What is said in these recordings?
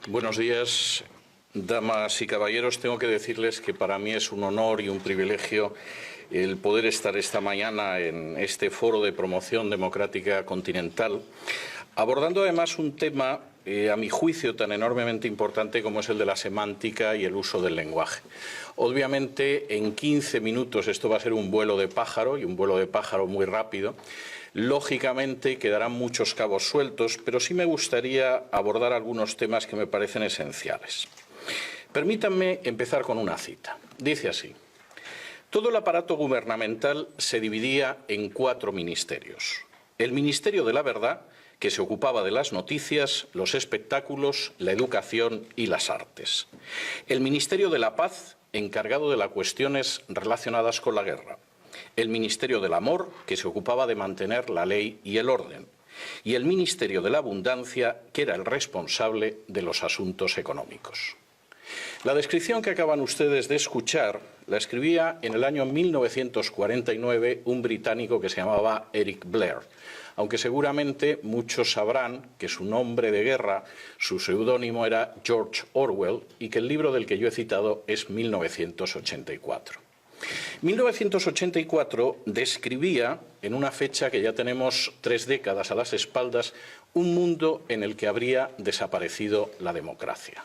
Buenos días, damas y caballeros. Tengo que decirles que para mí es un honor y un privilegio el poder estar esta mañana en este foro de promoción democrática continental, abordando además un tema, a mi juicio, tan enormemente importante como es el de la semántica y el uso del lenguaje. Obviamente, en 15 minutos esto va a ser un vuelo de pájaro, y un vuelo de pájaro muy rápido. Lógicamente quedarán muchos cabos sueltos, pero sí me gustaría abordar algunos temas que me parecen esenciales. Permítanme empezar con una cita. Dice así: todo el aparato gubernamental se dividía en 4 ministerios. El Ministerio de la Verdad, que se ocupaba de las noticias, los espectáculos, la educación y las artes. El Ministerio de la Paz, encargado de las cuestiones relacionadas con la guerra. El Ministerio del Amor, que se ocupaba de mantener la ley y el orden. Y el Ministerio de la Abundancia, que era el responsable de los asuntos económicos. La descripción que acaban ustedes de escuchar la escribía en el año 1949 un británico que se llamaba Eric Blair, aunque seguramente muchos sabrán que su nombre de guerra, su seudónimo era George Orwell, y que el libro del que yo he citado es 1984. 1984 describía, en una fecha que ya tenemos 3 décadas a las espaldas, un mundo en el que habría desaparecido la democracia.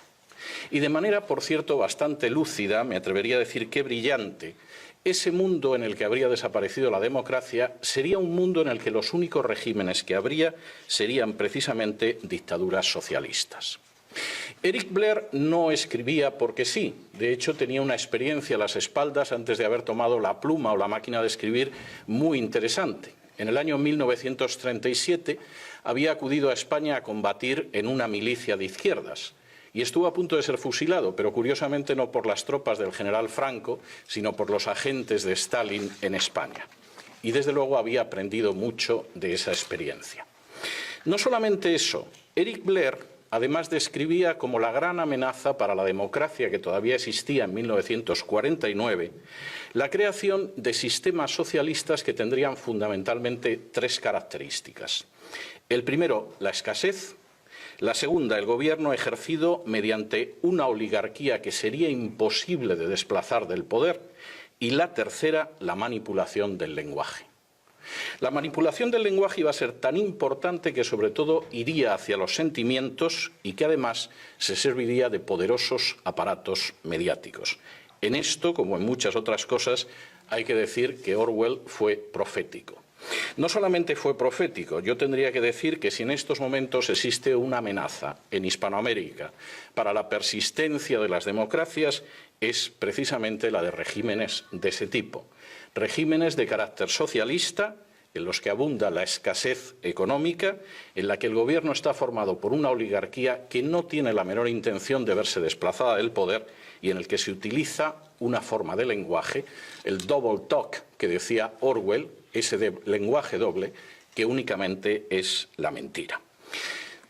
Y de manera, por cierto, bastante lúcida, me atrevería a decir que brillante, ese mundo en el que habría desaparecido la democracia sería un mundo en el que los únicos regímenes que habría serían precisamente dictaduras socialistas. Eric Blair no escribía porque sí, de hecho tenía una experiencia a las espaldas antes de haber tomado la pluma o la máquina de escribir muy interesante. En el año 1937 había acudido a España a combatir en una milicia de izquierdas y estuvo a punto de ser fusilado, pero curiosamente no por las tropas del general Franco, sino por los agentes de Stalin en España. Y desde luego había aprendido mucho de esa experiencia. No solamente eso, Eric Blair además describía como la gran amenaza para la democracia que todavía existía en 1949 la creación de sistemas socialistas que tendrían fundamentalmente 3 características. El primero, la escasez. La segunda, el gobierno ejercido mediante una oligarquía que sería imposible de desplazar del poder. Y la tercera, la manipulación del lenguaje. La manipulación del lenguaje iba a ser tan importante que sobre todo iría hacia los sentimientos y que además se serviría de poderosos aparatos mediáticos. En esto, como en muchas otras cosas, hay que decir que Orwell fue profético. No solamente fue profético, yo tendría que decir que si en estos momentos existe una amenaza en Hispanoamérica para la persistencia de las democracias, es precisamente la de regímenes de ese tipo. Regímenes de carácter socialista, en los que abunda la escasez económica, en la que el gobierno está formado por una oligarquía que no tiene la menor intención de verse desplazada del poder y en el que se utiliza una forma de lenguaje, el double talk que decía Orwell, ese lenguaje doble que únicamente es la mentira.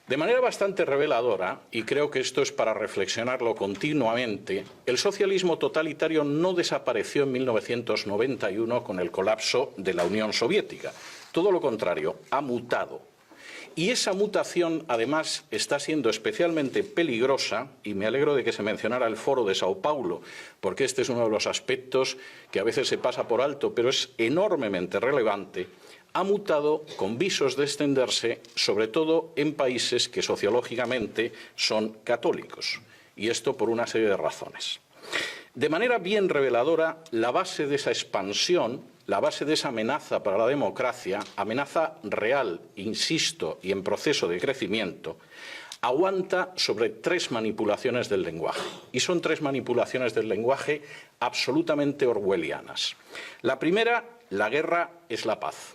De manera bastante reveladora, y creo que esto es para reflexionarlo continuamente, el socialismo totalitario no desapareció en 1991 con el colapso de la Unión Soviética. Todo lo contrario, ha mutado. Y esa mutación, además, está siendo especialmente peligrosa, y me alegro de que se mencionara el Foro de Sao Paulo, porque este es uno de los aspectos que a veces se pasa por alto, pero es enormemente relevante. Ha mutado con visos de extenderse, sobre todo en países que sociológicamente son católicos, y esto por una serie de razones. De manera bien reveladora, la base de esa expansión, la base de esa amenaza para la democracia, amenaza real, insisto, y en proceso de crecimiento, aguanta sobre 3 manipulaciones del lenguaje. Y son 3 manipulaciones del lenguaje absolutamente orwellianas. La primera, la guerra es la paz.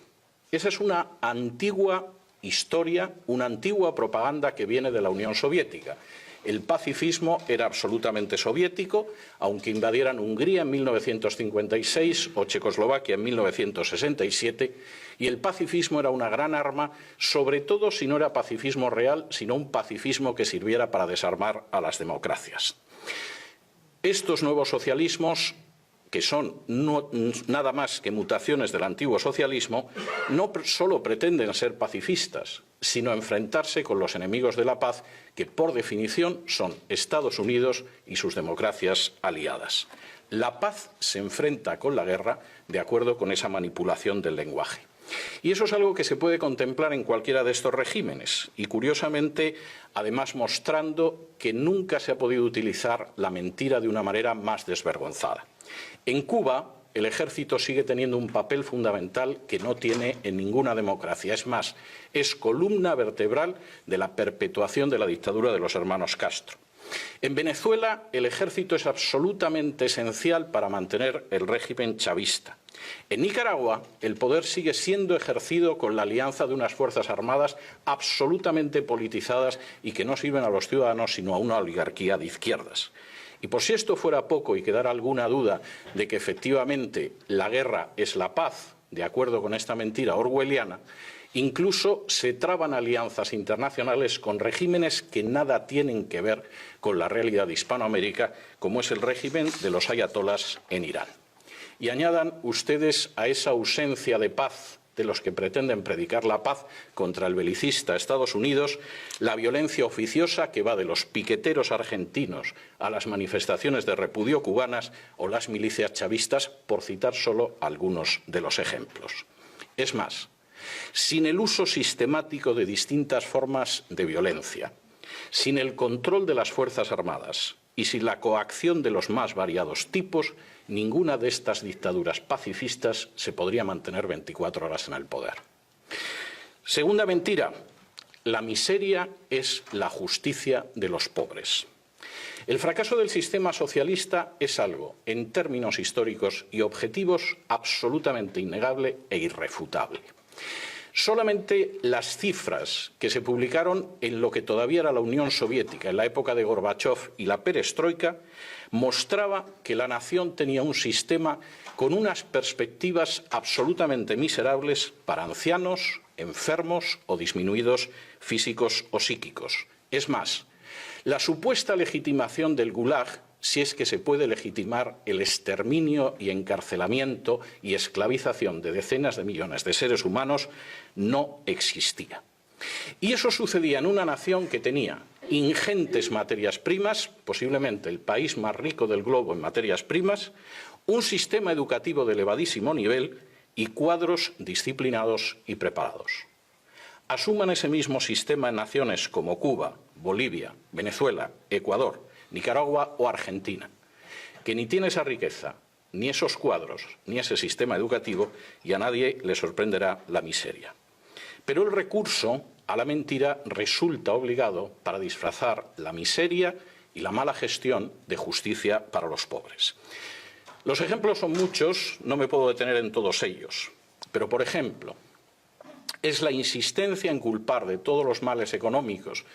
Esa es una antigua historia, una antigua propaganda que viene de la Unión Soviética. El pacifismo era absolutamente soviético, aunque invadieran Hungría en 1956 o Checoslovaquia en 1967, y el pacifismo era una gran arma, sobre todo si no era pacifismo real, sino un pacifismo que sirviera para desarmar a las democracias. Estos nuevos socialismos que son nada más que mutaciones del antiguo socialismo, no solo pretenden ser pacifistas, sino enfrentarse con los enemigos de la paz, que por definición son Estados Unidos y sus democracias aliadas. La paz se enfrenta con la guerra de acuerdo con esa manipulación del lenguaje. Y eso es algo que se puede contemplar en cualquiera de estos regímenes y, curiosamente, además mostrando que nunca se ha podido utilizar la mentira de una manera más desvergonzada. En Cuba, el ejército sigue teniendo un papel fundamental que no tiene en ninguna democracia. Es más, es columna vertebral de la perpetuación de la dictadura de los hermanos Castro. En Venezuela, el ejército es absolutamente esencial para mantener el régimen chavista. En Nicaragua, el poder sigue siendo ejercido con la alianza de unas fuerzas armadas absolutamente politizadas y que no sirven a los ciudadanos sino a una oligarquía de izquierdas. Y por si esto fuera poco y quedara alguna duda de que efectivamente la guerra es la paz, de acuerdo con esta mentira orwelliana, incluso se traban alianzas internacionales con regímenes que nada tienen que ver con la realidad de Hispanoamérica, como es el régimen de los ayatolás en Irán. Y añadan ustedes a esa ausencia de paz de los que pretenden predicar la paz contra el belicista Estados Unidos, la violencia oficiosa que va de los piqueteros argentinos a las manifestaciones de repudio cubanas o las milicias chavistas, por citar solo algunos de los ejemplos. Es más, sin el uso sistemático de distintas formas de violencia, sin el control de las Fuerzas Armadas y sin la coacción de los más variados tipos, ninguna de estas dictaduras pacifistas se podría mantener 24 horas en el poder. Segunda mentira, la miseria es la justicia de los pobres. El fracaso del sistema socialista es algo, en términos históricos y objetivos, absolutamente innegable e irrefutable. Solamente las cifras que se publicaron en lo que todavía era la Unión Soviética, en la época de Gorbachov y la perestroika, mostraba que la nación tenía un sistema con unas perspectivas absolutamente miserables para ancianos, enfermos o disminuidos físicos o psíquicos. Es más, la supuesta legitimación del Gulag, si es que se puede legitimar el exterminio y encarcelamiento y esclavización de decenas de millones de seres humanos, no existía. Y eso sucedía en una nación que tenía ingentes materias primas, posiblemente el país más rico del globo en materias primas, un sistema educativo de elevadísimo nivel y cuadros disciplinados y preparados. Asuman ese mismo sistema en naciones como Cuba, Bolivia, Venezuela, Ecuador, Nicaragua o Argentina, que ni tiene esa riqueza, ni esos cuadros, ni ese sistema educativo, y a nadie le sorprenderá la miseria. Pero el recurso a la mentira resulta obligado para disfrazar la miseria y la mala gestión de justicia para los pobres. Los ejemplos son muchos, no me puedo detener en todos ellos, pero, por ejemplo, es la insistencia en culpar de todos los males económicos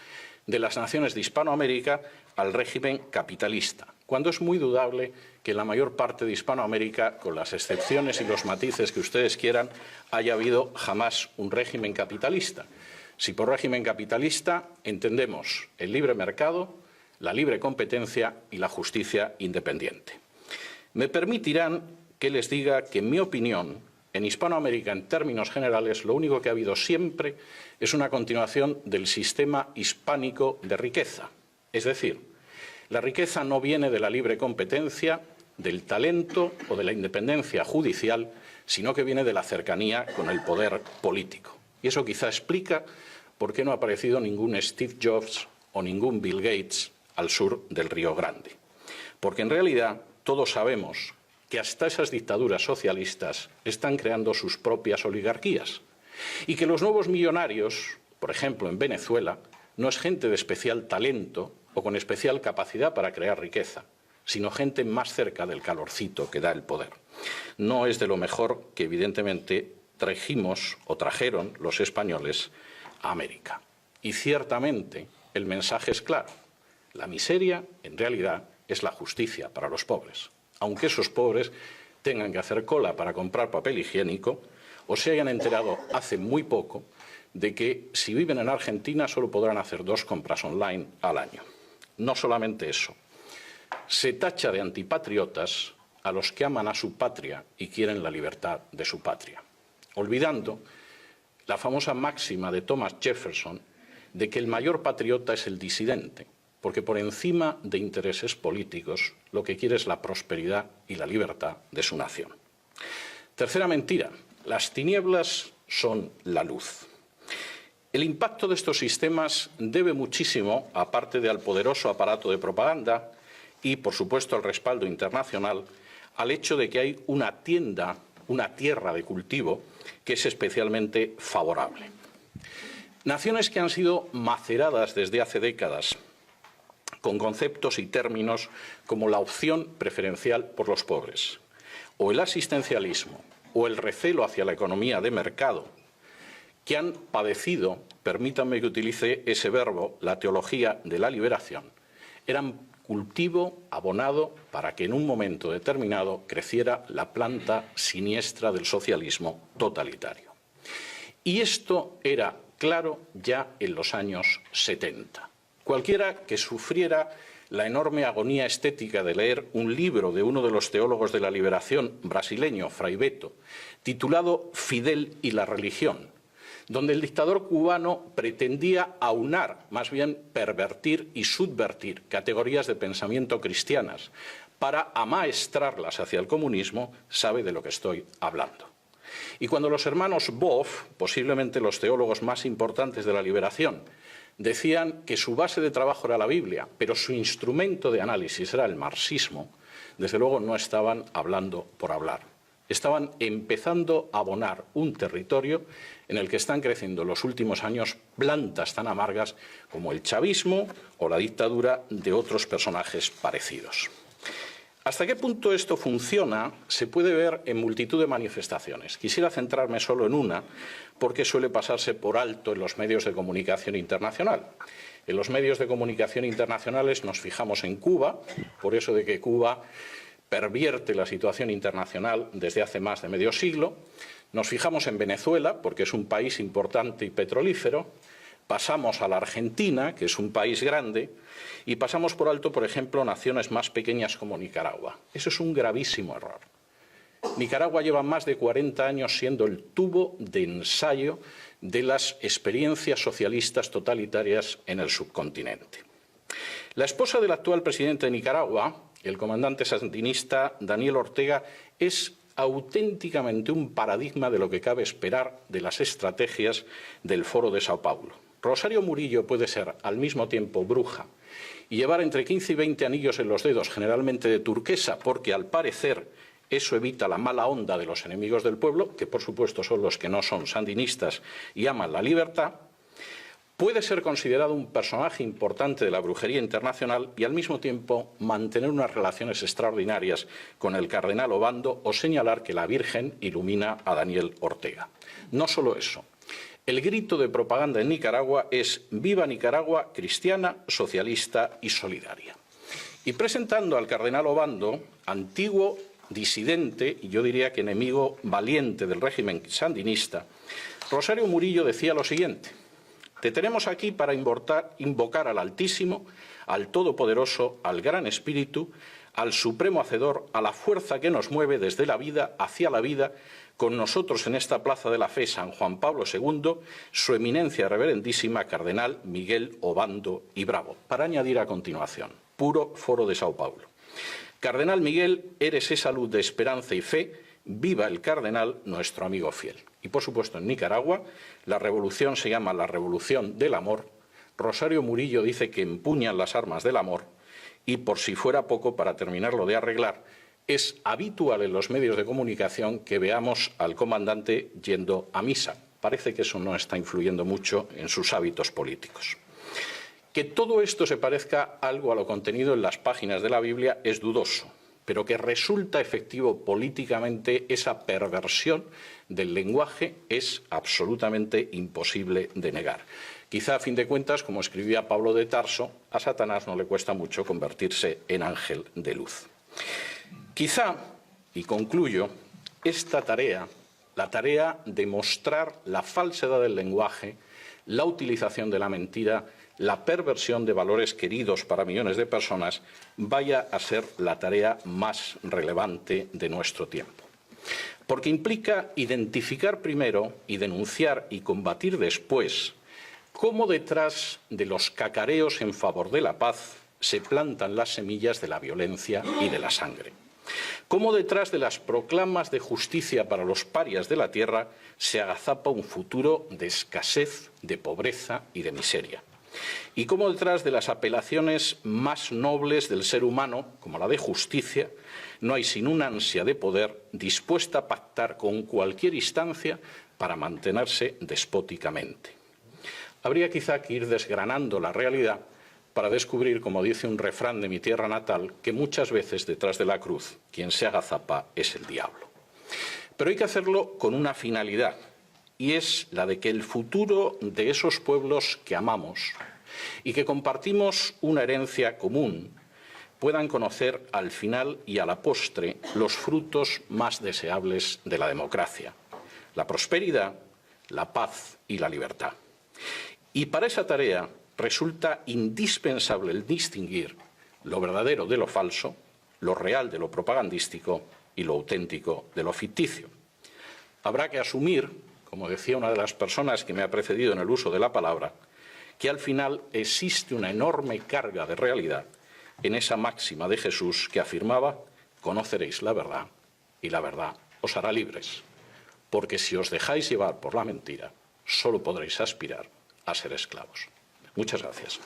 de las naciones de Hispanoamérica al régimen capitalista, cuando es muy dudable que en la mayor parte de Hispanoamérica, con las excepciones y los matices que ustedes quieran, haya habido jamás un régimen capitalista. Si por régimen capitalista entendemos el libre mercado, la libre competencia y la justicia independiente. Me permitirán que les diga que, en mi opinión, en Hispanoamérica, en términos generales, lo único que ha habido siempre es una continuación del sistema hispánico de riqueza. Es decir, la riqueza no viene de la libre competencia, del talento o de la independencia judicial, sino que viene de la cercanía con el poder político. Y eso quizá explica por qué no ha aparecido ningún Steve Jobs o ningún Bill Gates al sur del Río Grande. Porque en realidad todos sabemos que hasta esas dictaduras socialistas están creando sus propias oligarquías y que los nuevos millonarios, por ejemplo en Venezuela, no es gente de especial talento o con especial capacidad para crear riqueza, sino gente más cerca del calorcito que da el poder. No es de lo mejor que evidentemente trajimos o trajeron los españoles a América. Y ciertamente el mensaje es claro. La miseria, en realidad, es la justicia para los pobres. Aunque esos pobres tengan que hacer cola para comprar papel higiénico o se hayan enterado hace muy poco de que si viven en Argentina solo podrán hacer 2 compras online al año. No solamente eso, se tacha de antipatriotas a los que aman a su patria y quieren la libertad de su patria, olvidando la famosa máxima de Thomas Jefferson de que el mayor patriota es el disidente, porque por encima de intereses políticos lo que quiere es la prosperidad y la libertad de su nación. Tercera mentira, las tinieblas son la luz. El impacto de estos sistemas debe muchísimo, aparte de al poderoso aparato de propaganda y, por supuesto, al respaldo internacional, al hecho de que hay una tierra de cultivo que es especialmente favorable. Naciones que han sido maceradas desde hace décadas con conceptos y términos como la opción preferencial por los pobres, o el asistencialismo, o el recelo hacia la economía de mercado, que han padecido, permítanme que utilice ese verbo, la teología de la liberación, eran cultivo abonado para que en un momento determinado creciera la planta siniestra del socialismo totalitario. Y esto era claro ya en los años 70. Cualquiera que sufriera la enorme agonía estética de leer un libro de uno de los teólogos de la liberación brasileño, Frei Beto, titulado Fidel y la religión, donde el dictador cubano pretendía aunar, más bien pervertir y subvertir categorías de pensamiento cristianas para amaestrarlas hacia el comunismo, sabe de lo que estoy hablando. Y cuando los hermanos Boff, posiblemente los teólogos más importantes de la liberación, decían que su base de trabajo era la Biblia, pero su instrumento de análisis era el marxismo, desde luego no estaban hablando por hablar. Estaban empezando a abonar un territorio en el que están creciendo en los últimos años plantas tan amargas como el chavismo o la dictadura de otros personajes parecidos. ¿Hasta qué punto esto funciona? Se puede ver en multitud de manifestaciones. Quisiera centrarme solo en una, porque suele pasarse por alto en los medios de comunicación internacional. En los medios de comunicación internacionales nos fijamos en Cuba, por eso de que Cuba pervierte la situación internacional desde hace más de medio siglo. Nos fijamos en Venezuela, porque es un país importante y petrolífero. Pasamos a la Argentina, que es un país grande, y pasamos por alto, por ejemplo, naciones más pequeñas como Nicaragua. Eso es un gravísimo error. Nicaragua lleva más de 40 años siendo el tubo de ensayo de las experiencias socialistas totalitarias en el subcontinente. La esposa del actual presidente de Nicaragua, el comandante sandinista Daniel Ortega, es auténticamente un paradigma de lo que cabe esperar de las estrategias del Foro de Sao Paulo. Rosario Murillo puede ser al mismo tiempo bruja y llevar entre 15 y 20 anillos en los dedos, generalmente de turquesa, porque al parecer eso evita la mala onda de los enemigos del pueblo, que por supuesto son los que no son sandinistas y aman la libertad. Puede ser considerado un personaje importante de la brujería internacional y al mismo tiempo mantener unas relaciones extraordinarias con el cardenal Obando o señalar que la Virgen ilumina a Daniel Ortega. No solo eso. El grito de propaganda en Nicaragua es «Viva Nicaragua, cristiana, socialista y solidaria». Y presentando al cardenal Obando, antiguo disidente y yo diría que enemigo valiente del régimen sandinista, Rosario Murillo decía lo siguiente: «Te tenemos aquí para invocar al Altísimo, al Todopoderoso, al Gran Espíritu, al Supremo Hacedor, a la fuerza que nos mueve desde la vida hacia la vida, con nosotros en esta Plaza de la Fe San Juan Pablo II, su eminencia reverendísima Cardenal Miguel Obando y Bravo». Para añadir a continuación, puro Foro de Sao Paulo: «Cardenal Miguel, eres esa luz de esperanza y fe, viva el cardenal, nuestro amigo fiel». Y por supuesto en Nicaragua la revolución se llama la Revolución del Amor. Rosario Murillo dice que empuñan las armas del amor y, por si fuera poco, para terminarlo de arreglar, es habitual en los medios de comunicación que veamos al comandante yendo a misa. Parece que eso no está influyendo mucho en sus hábitos políticos. Que todo esto se parezca algo a lo contenido en las páginas de la Biblia es dudoso, pero que resulta efectivo políticamente esa perversión del lenguaje es absolutamente imposible de negar. Quizá, a fin de cuentas, como escribía Pablo de Tarso, a Satanás no le cuesta mucho convertirse en ángel de luz. Quizá, y concluyo, esta tarea, la tarea de mostrar la falsedad del lenguaje, la utilización de la mentira, la perversión de valores queridos para millones de personas vaya a ser la tarea más relevante de nuestro tiempo. Porque implica identificar primero y denunciar y combatir después cómo detrás de los cacareos en favor de la paz se plantan las semillas de la violencia y de la sangre. Cómo detrás de las proclamas de justicia para los parias de la tierra se agazapa un futuro de escasez, de pobreza y de miseria. Y cómo detrás de las apelaciones más nobles del ser humano, como la de justicia, no hay sino una ansia de poder dispuesta a pactar con cualquier instancia para mantenerse despóticamente. Habría quizá que ir desgranando la realidad para descubrir, como dice un refrán de mi tierra natal, que muchas veces detrás de la cruz quien se agazapa es el diablo. Pero hay que hacerlo con una finalidad, y es la de que el futuro de esos pueblos que amamos y que compartimos una herencia común puedan conocer al final y a la postre los frutos más deseables de la democracia: la prosperidad, la paz y la libertad. Y para esa tarea resulta indispensable el distinguir lo verdadero de lo falso, lo real de lo propagandístico y lo auténtico de lo ficticio. Habrá que asumir, como decía una de las personas que me ha precedido en el uso de la palabra, que al final existe una enorme carga de realidad en esa máxima de Jesús que afirmaba: conoceréis la verdad y la verdad os hará libres, porque si os dejáis llevar por la mentira, solo podréis aspirar a ser esclavos. Muchas gracias.